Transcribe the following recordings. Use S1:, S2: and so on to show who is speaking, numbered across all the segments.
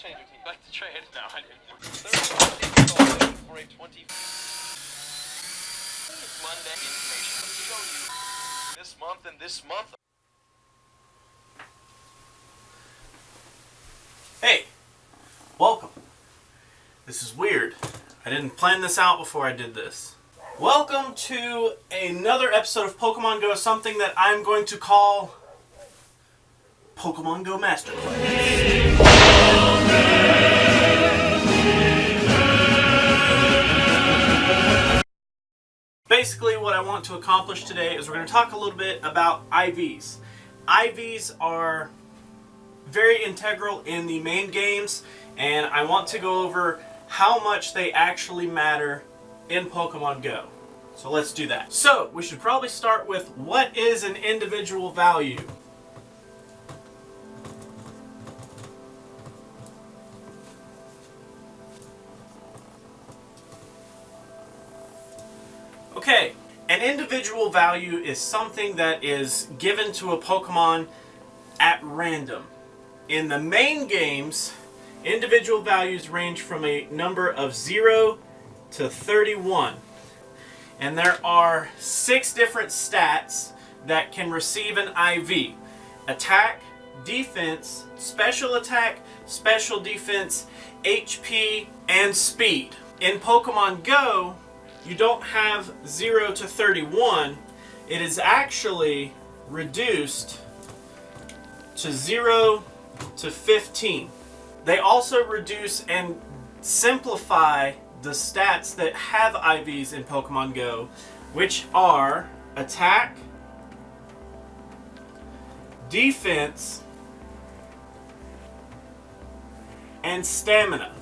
S1: change your team. Like to trade? No, I didn't. Thursday for a 20. Monday information to show you this month and this month.
S2: Hey, welcome. This is weird. I didn't plan this out before I did this. Welcome to another episode of Pokemon Go, something that I'm going to call Pokemon Go Masterclass. Basically, what I want to accomplish today is we're going to talk a little bit about IVs. IVs are very integral in the main games, and I want to go over how much they actually matter in Pokemon Go. So let's do that. So we should probably start with what is an individual value. Okay, an individual value is something that is given to a Pokemon at random. In the main games, individual values range from a number of 0 to 31. And there are 6 different stats that can receive an IV. Attack, defense, special attack, special defense, HP, and speed. In Pokemon Go, you don't have 0 to 31. It is actually reduced to 0 to 15. They also reduce and simplify the stats that have IVs in Pokemon Go, which are attack, defense, and stamina.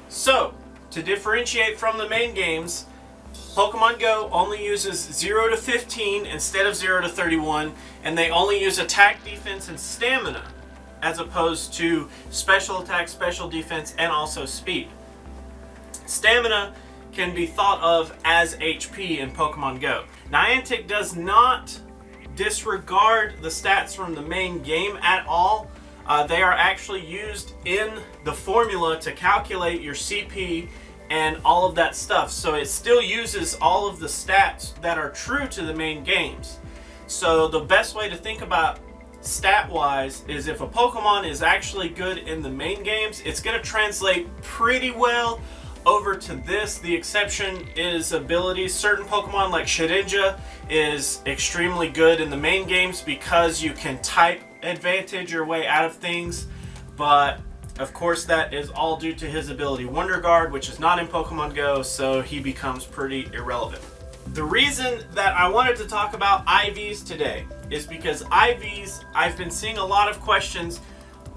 S2: So, to differentiate from the main games, Pokemon Go only uses 0 to 15 instead of 0 to 31, and they only use attack, defense, and stamina, as opposed to special attack, special defense, and also speed. Stamina can be thought of as HP in Pokemon Go. Niantic does not disregard the stats from the main game at all. They are actually used in the formula to calculate your CP and all of that stuff. So it still uses all of the stats that are true to the main games. So the best way to think about stat-wise is if a Pokemon is actually good in the main games, it's going to translate pretty well over to this. The exception is abilities. Certain Pokemon like Shedinja is extremely good in the main games because you can type advantage your way out of things, but of course that is all due to his ability Wonder Guard, which is not in Pokemon Go, so he becomes pretty irrelevant. The reason that I wanted to talk about IVs today is because IVs, I've been seeing a lot of questions,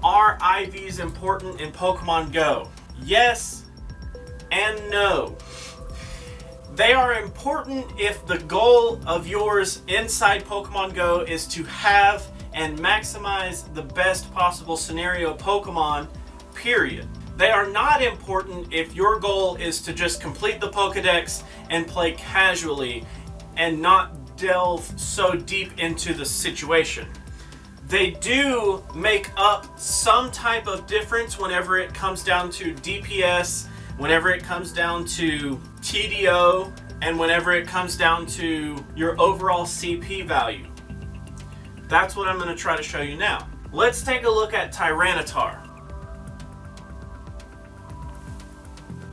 S2: are IVs important in Pokemon Go? Yes and no. They are important if the goal of yours inside Pokemon Go is to have and maximize the best possible scenario Pokemon, period. They are not important if your goal is to just complete the Pokedex and play casually and not delve so deep into the situation. They do make up some type of difference whenever it comes down to DPS, whenever it comes down to TDO, and whenever it comes down to your overall CP value. That's what I'm going to try to show you now. Let's take a look at Tyranitar.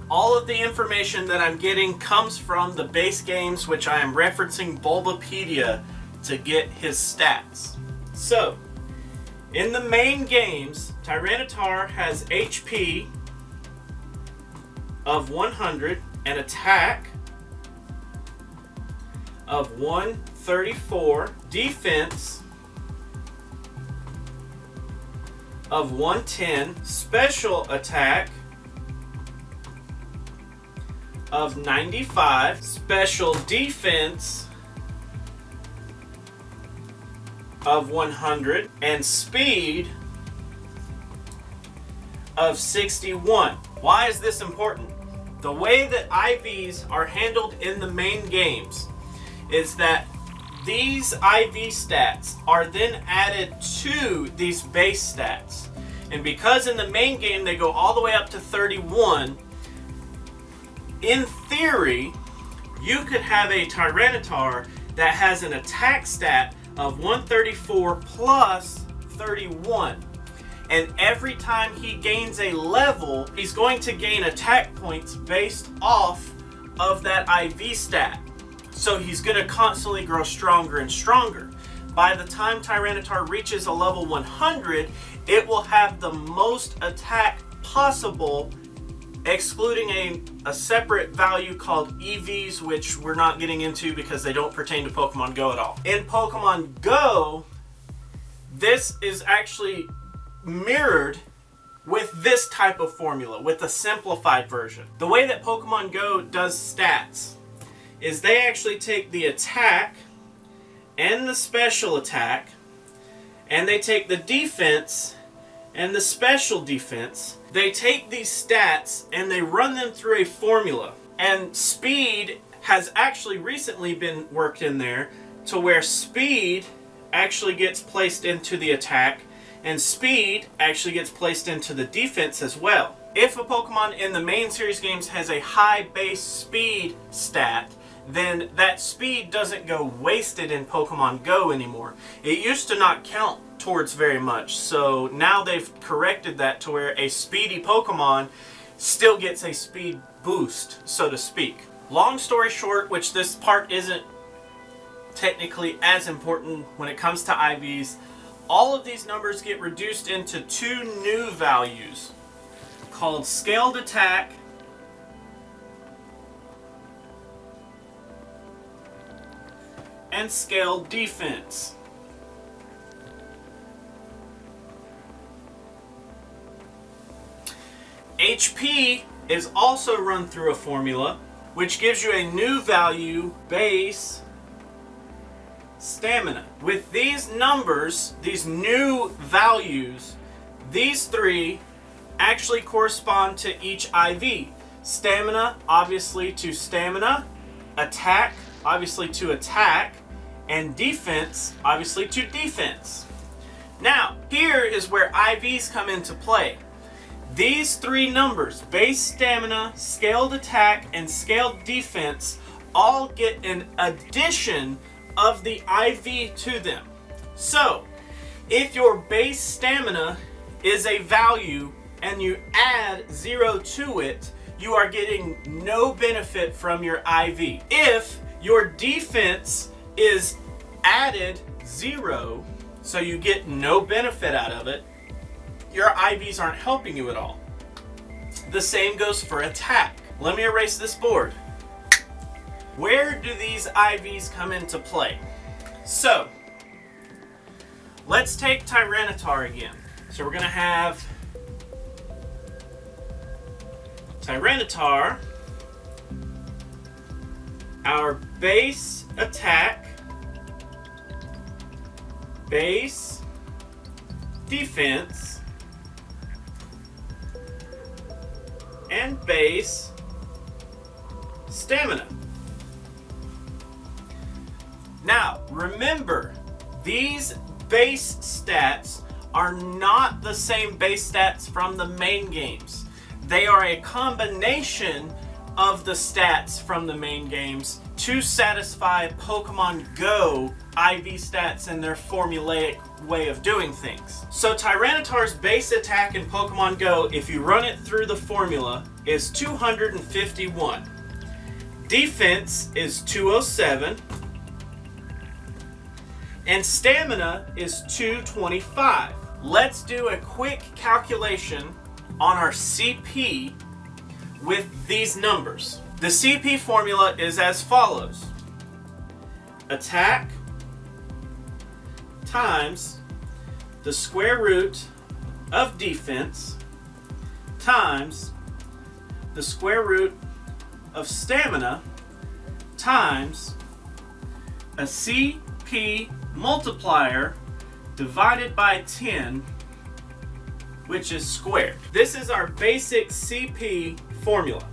S2: All of the information that I'm getting comes from the base games, which I am referencing Bulbapedia to get his stats. So, in the main games, Tyranitar has HP of 100 and attack of 134, defense of 110, special attack of 95, special defense of 100, and speed of 61. Why is this important? The way that IVs are handled in the main games is that these IV stats are then added to these base stats. And because in the main game they go all the way up to 31, in theory, you could have a Tyranitar that has an attack stat of 134 plus 31. And every time he gains a level, he's going to gain attack points based off of that IV stat. So he's going to constantly grow stronger and stronger. By the time Tyranitar reaches a level 100, it will have the most attack possible, excluding a separate value called EVs, which we're not getting into because they don't pertain to Pokemon Go at all. In Pokemon Go, this is actually mirrored with this type of formula, with a simplified version. The way that Pokemon Go does stats is they actually take the attack and the special attack, and they take the defense and the special defense. They take these stats and they run them through a formula. And speed has actually recently been worked in there to where speed actually gets placed into the attack and speed actually gets placed into the defense as well. If a Pokemon in the main series games has a high base speed stat, then that speed doesn't go wasted in Pokemon Go anymore. It used to not count towards very much, so now they've corrected that to where a speedy Pokemon still gets a speed boost, so to speak. Long story short, which this part isn't technically as important when it comes to IVs, all of these numbers get reduced into two new values called scaled attack and scaled defense. HP is also run through a formula which gives you a new value, base stamina. With these numbers, these new values, these three actually correspond to each IV. Stamina, obviously to stamina, attack, obviously to attack, and defense, obviously to defense. Now, here is where IVs come into play. These three numbers, base stamina, scaled attack, and scaled defense, all get an addition of the IV to them. So, if your base stamina is a value and you add 0 to it, you are getting no benefit from your IV. If your defense is added 0, so you get no benefit out of it, your IVs aren't helping you at all. The same goes for attack. Let me erase this board. Where do these IVs come into play? So, let's take Tyranitar again. So we're going to have Tyranitar, our base attack, base defense, and base stamina. Now, remember, these base stats are not the same base stats from the main games. They are a combination of the stats from the main games to satisfy Pokemon Go IV stats and their formulaic way of doing things. So Tyranitar's base attack in Pokemon Go, if you run it through the formula, is 251. Defense is 207. And stamina is 225. Let's do a quick calculation on our CP with these numbers. The CP formula is as follows. Attack times the square root of defense times the square root of stamina times a CP multiplier divided by 10, which is squared. This is our basic CP formula.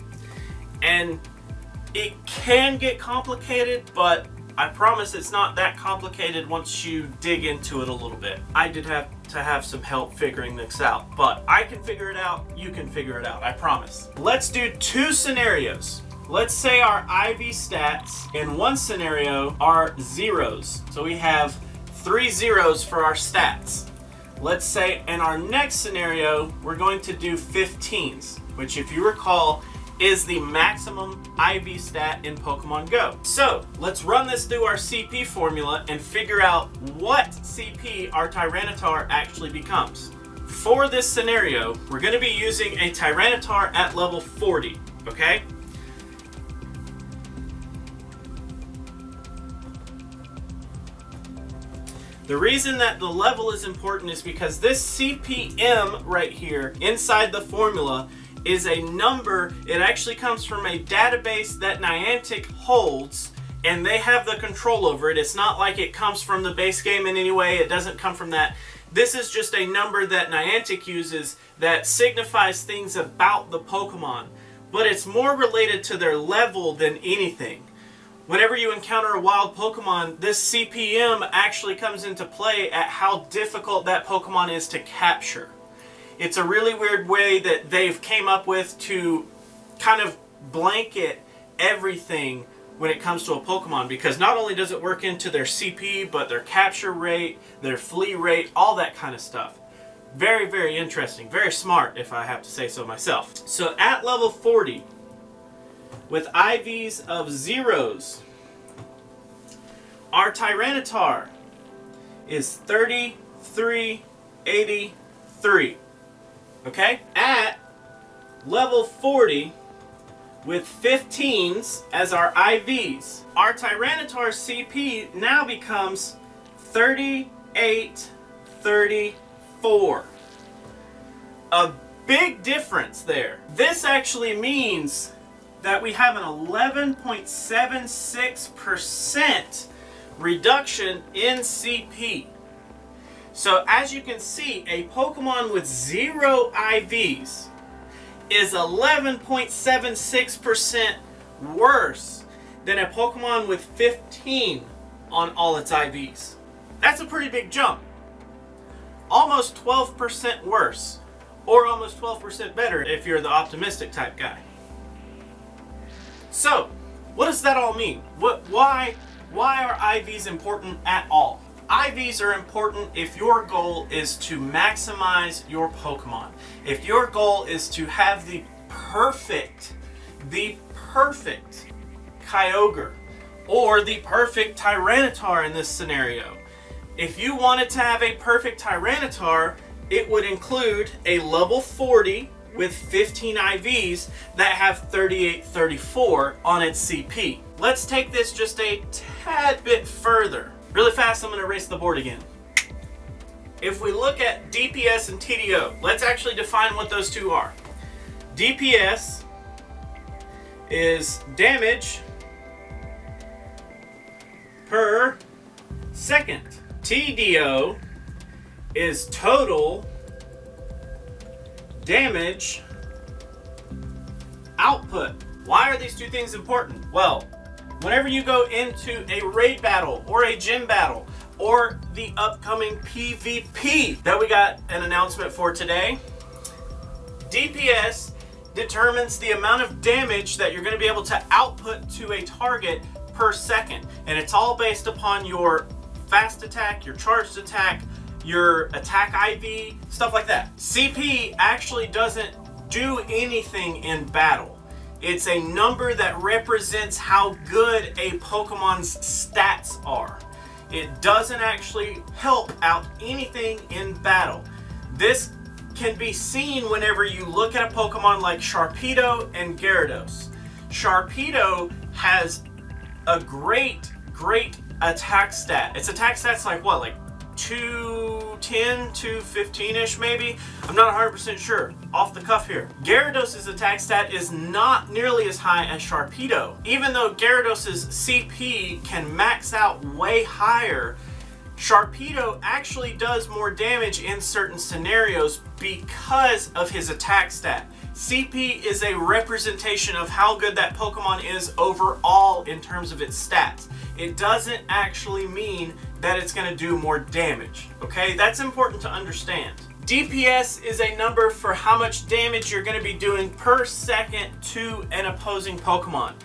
S2: And it can get complicated, but I promise it's not that complicated once you dig into it a little bit. I did have to have some help figuring this out, but I can figure it out, you can figure it out, I promise. Let's do 2 scenarios. Let's say our IV stats in one scenario are zeros. So we have 3 zeros for our stats. Let's say in our next scenario, we're going to do 15s, which if you recall, is the maximum IV stat in Pokemon Go. So let's run this through our CP formula and figure out what CP our Tyranitar actually becomes. For this scenario, we're going to be using a Tyranitar at level 40, okay? The reason that the level is important is because this CPM right here inside the formula is a number. It actually comes from a database that Niantic holds, and they have the control over it. It's not like it comes from the base game in any way. It doesn't come from that. This is just a number that Niantic uses that signifies things about the Pokemon, but it's more related to their level than anything. Whenever you encounter a wild Pokemon, this CPM actually comes into play at how difficult that Pokemon is to capture. It's a really weird way that they've came up with to kind of blanket everything when it comes to a Pokemon, because not only does it work into their CP, but their capture rate, their flee rate, all that kind of stuff. Very, very interesting. Very smart, if I have to say so myself. So at level 40, with IVs of zeros, our Tyranitar is 3383. Okay? At level 40, with 15s as our IVs, our Tyranitar CP now becomes 3834. A big difference there. This actually means that we have an 11.76% reduction in CP. So as you can see, a Pokemon with 0 IVs is 11.76% worse than a Pokemon with 15 on all its IVs. That's a pretty big jump. Almost 12% worse, or almost 12% better if you're the optimistic type guy. So, what does that all mean? Why are IVs important at all? IVs are important if your goal is to maximize your Pokemon. If your goal is to have the perfect Kyogre, or the perfect Tyranitar in this scenario. If you wanted to have a perfect Tyranitar, it would include a level 40 with 15 IVs that have 3834 on its CP. Let's take this just a tad bit further. Really fast, I'm going to erase the board again. If we look at DPS and TDO, let's actually define what those two are. DPS is damage per second. TDO is total damage output. Why are these two things important? Well, whenever you go into a raid battle or a gym battle or the upcoming PvP that we got an announcement for today, DPS determines the amount of damage that you're going to be able to output to a target per second. And it's all based upon your fast attack, your charged attack, your attack IV, stuff like that. CP actually doesn't do anything in battle. It's a number that represents how good a Pokemon's stats are. It doesn't actually help out anything in battle. This can be seen whenever you look at a Pokemon like Sharpedo and Gyarados. Sharpedo has a great attack stat. Its attack stat's like what, like 210, 215-ish maybe? I'm not 100% sure, off the cuff here. Gyarados' attack stat is not nearly as high as Sharpedo. Even though Gyarados' CP can max out way higher, Sharpedo actually does more damage in certain scenarios because of his attack stat. CP is a representation of how good that Pokemon is overall in terms of its stats. It doesn't actually mean that it's going to do more damage. Okay, that's important to understand. DPS is a number for how much damage you're going to be doing per second to an opposing Pokemon.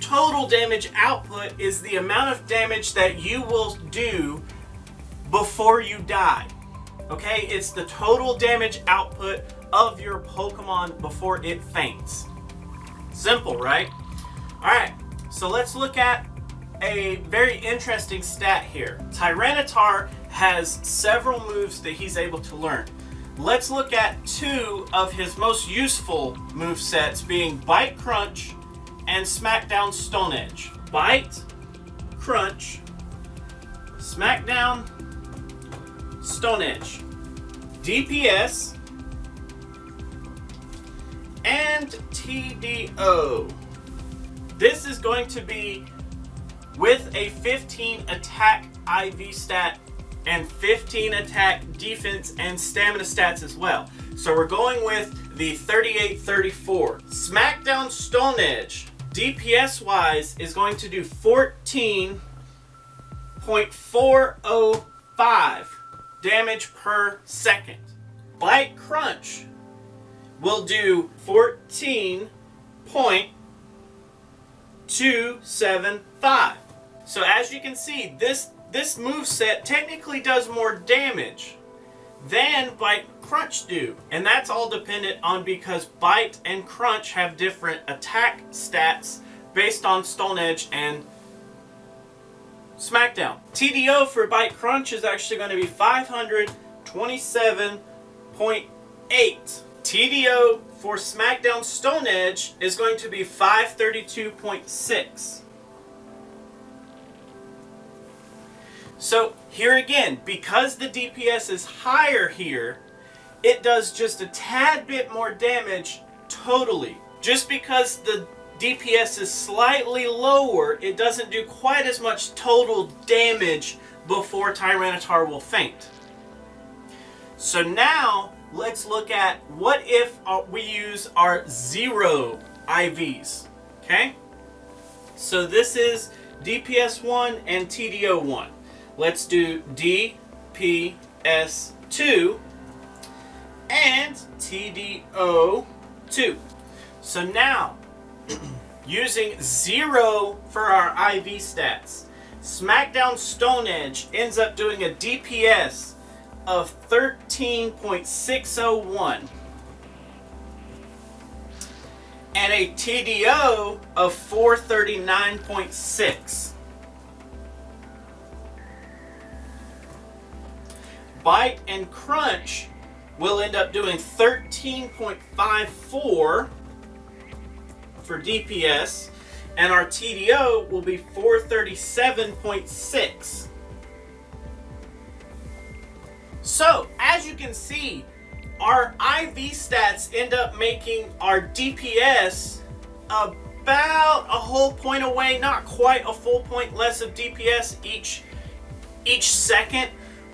S2: Total damage output is the amount of damage that you will do before you die. Okay, it's the total damage output of your Pokemon before it faints. Simple, right? Alright, so let's look at a very interesting stat here. Tyranitar has several moves that he's able to learn. Let's look at two of his most useful move sets, being Bite Crunch and Smackdown Stone Edge. Bite, Crunch, Smackdown, Stone Edge. DPS and TDO. This is going to be with a 15 attack IV stat and 15 attack, defense, and stamina stats as well. So we're going with the 38-34. Smackdown Stone Edge, DPS wise, is going to do 14.405 damage per second. Bite Crunch will do 14.275. So as you can see, this moveset technically does more damage than Bite Crunch do. And that's all dependent on because Bite and Crunch have different attack stats based on Stone Edge and Smackdown. TDO for Bite Crunch is actually going to be 527.8. TDO for Smackdown Stone Edge is going to be 532.6. So here again, because the DPS is higher here, it does just a tad bit more damage totally. Just because the DPS is slightly lower, it doesn't do quite as much total damage before Tyranitar will faint. So now, let's look at what if we use our 0 IVs. Okay? So this is DPS 1 and TDO 1. Let's do DPS 2 and TDO 2. So now, using 0 for our IV stats, Smackdown Stone Edge ends up doing a DPS of 13.601 and a TDO of 439.6. Bite and Crunch will end up doing 13.54 for DPS, and our TDO will be 437.6. So, as you can see, our IV stats end up making our DPS about a whole point away, not quite a full point less of DPS each second,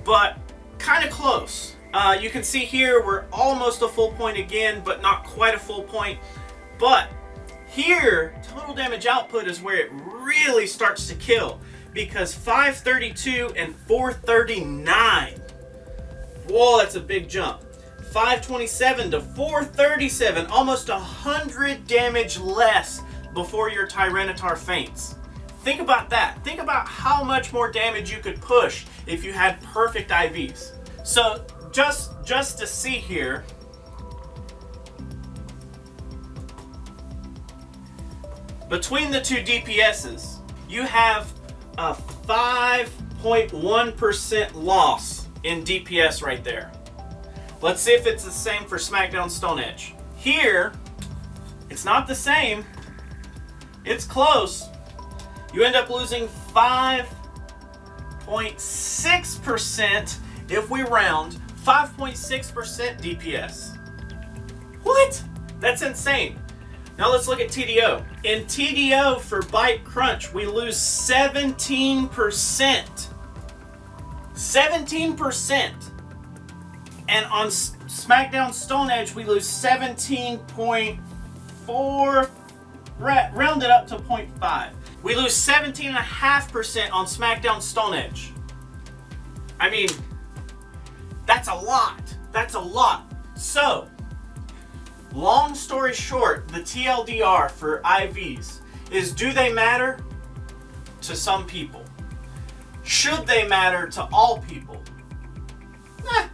S2: but kind of close. You can see here we're almost a full point again, but not quite a full point. But here, total damage output is where it really starts to kill, because 532 and 439. Whoa, that's a big jump. 527 to 437, almost 100 damage less before your Tyranitar faints. Think about that. Think about how much more damage you could push if you had perfect IVs. So just to see here, between the two DPSs, you have a 5.1% loss in DPS right there. Let's see if it's the same for Smackdown Stone Edge. Here, it's not the same. It's close. You end up losing 5.6% if we round, 5.6% DPS. What? That's insane. Now let's look at TDO. In TDO for Bite Crunch, we lose 17%. 17%. And on SmackDown Stone Edge, we lose 17.4, rounded up to 0.5. We lose 17.5% on SmackDown Stone Edge. I mean, that's a lot. That's a lot. So, long story short, the TLDR for IVs is, do they matter? To some people. Should they matter to all people?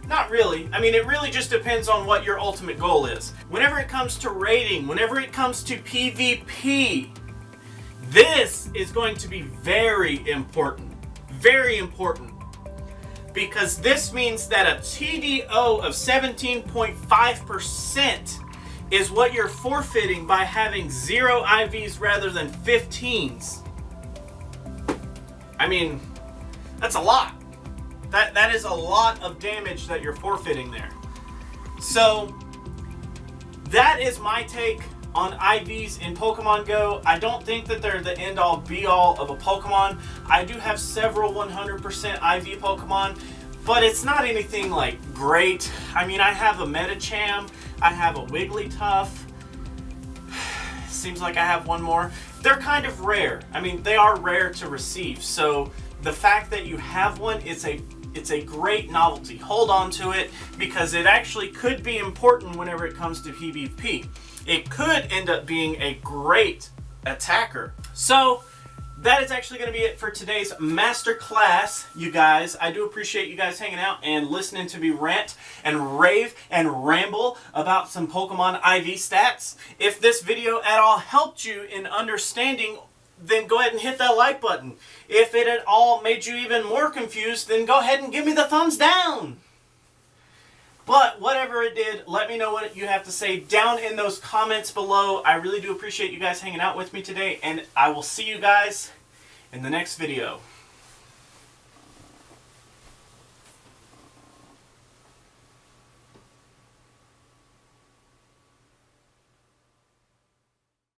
S2: Not really. I mean, it really just depends on what your ultimate goal is. Whenever it comes to rating, whenever it comes to PvP, this is going to be very important. Very important. Because this means that a TDO of 17.5% is what you're forfeiting by having 0 IVs rather than 15s. I mean, that's a lot. That is a lot of damage that you're forfeiting there. So, that is my take on IVs in Pokemon Go. I don't think that they're the end-all be-all of a Pokemon. I do have several 100% IV Pokemon, but it's not anything like great. I mean, I have a Medicham, I have a Wigglytuff. Seems like I have one more. They're kind of rare. I mean, they are rare to receive. So the fact that you have one, it's a great novelty. Hold on to it, because it actually could be important whenever it comes to PvP. It could end up being a great attacker. So that is actually going to be it for today's masterclass, you guys. I do appreciate you guys hanging out and listening to me rant and rave and ramble about some Pokemon IV stats. If this video at all helped you in understanding, then go ahead and hit that like button. If it at all made you even more confused, then go ahead and give me the thumbs down. But whatever it did, let me know what you have to say down in those comments below. I really do appreciate you guys hanging out with me today, and I will see you guys in the next video.